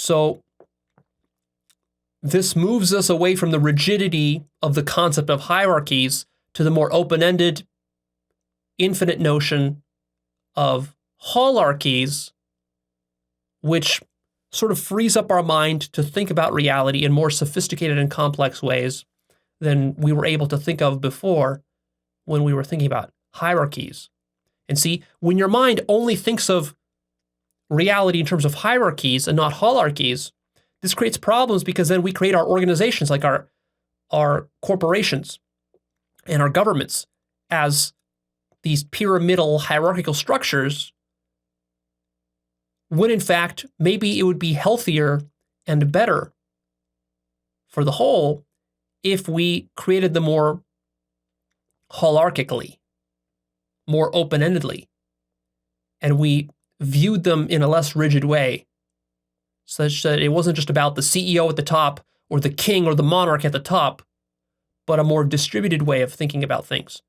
So this moves us away from the rigidity of the concept of hierarchies to the more open-ended, infinite notion of holarchies, which sort of frees up our mind to think about reality in more sophisticated and complex ways than we were able to think of before when we were thinking about hierarchies. And see, when your mind only thinks of reality in terms of hierarchies and not holarchies, this creates problems because then we create our organizations like our corporations and our governments as these pyramidal hierarchical structures, when in fact, maybe it would be healthier and better for the whole if we created them more holarchically, more open-endedly, and we viewed them in a less rigid way, such that it wasn't just about the CEO at the top or the king or the monarch at the top, but a more distributed way of thinking about things.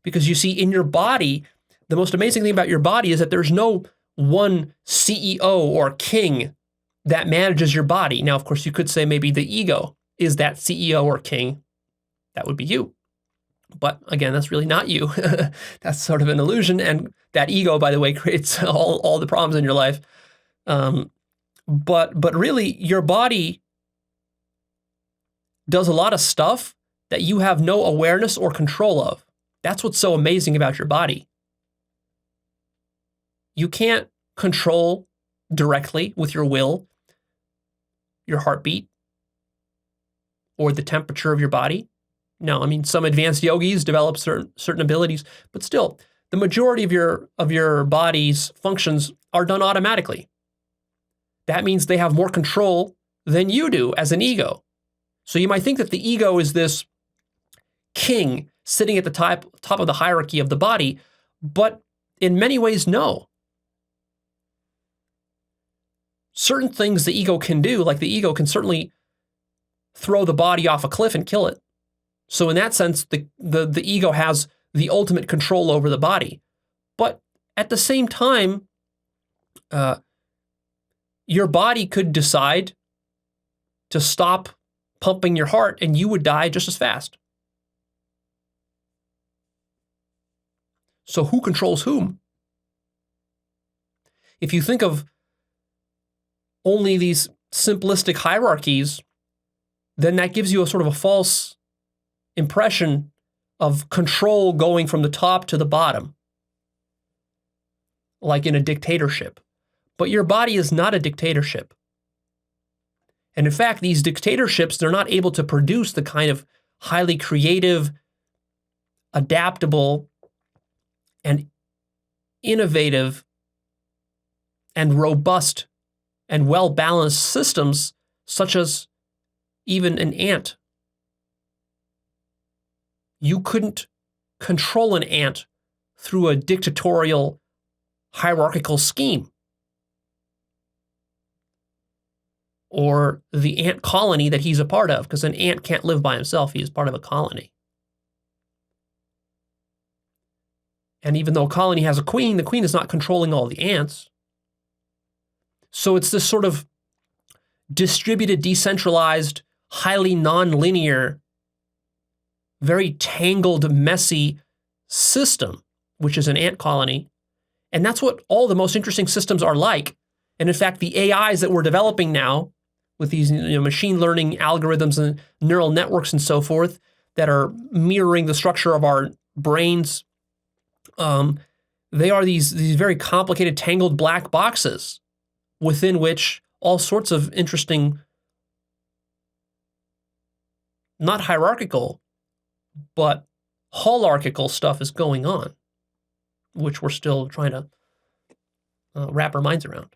Because you see, in your body, the most amazing thing about your body is that there's no one CEO or king that manages your body. Now, of course, you could say maybe the ego is that CEO or king. That would be you. But again, that's really not you. That's sort of an illusion. And that ego, by the way, creates all the problems in your life. But really, your body does a lot of stuff that you have no awareness or control of. That's what's so amazing about your body. You can't control directly with your will your heartbeat or the temperature of your body. No, I mean, some advanced yogis develop certain abilities, but still, the majority of your body's functions are done automatically. That means they have more control than you do as an ego. So you might think that the ego is this king sitting at the top of the hierarchy of the body, but in many ways, no. Certain things the ego can do, like the ego can certainly throw the body off a cliff and kill it. So in that sense, the ego has the ultimate control over the body. But at the same time, your body could decide to stop pumping your heart and you would die just as fast. So who controls whom? If you think of only these simplistic hierarchies, then that gives you a sort of a false impression of control going from the top to the bottom, like in a dictatorship. But your body is not a dictatorship. And in fact, these dictatorships, they're not able to produce the kind of highly creative, adaptable, and innovative and robust and well-balanced systems such as even an ant. You couldn't control an ant through a dictatorial hierarchical scheme. Or the ant colony that he's a part of, because an ant can't live by himself. He is part of a colony. And even though a colony has a queen, the queen is not controlling all the ants. So it's this sort of distributed, decentralized, highly nonlinear, very tangled, messy system, which is an ant colony. And that's what all the most interesting systems are like. And in fact, the AIs that we're developing now with these machine learning algorithms and neural networks and so forth that are mirroring the structure of our brains, they are these very complicated, tangled black boxes within which all sorts of interesting, not hierarchical, but holarchical stuff is going on, which we're still trying to wrap our minds around.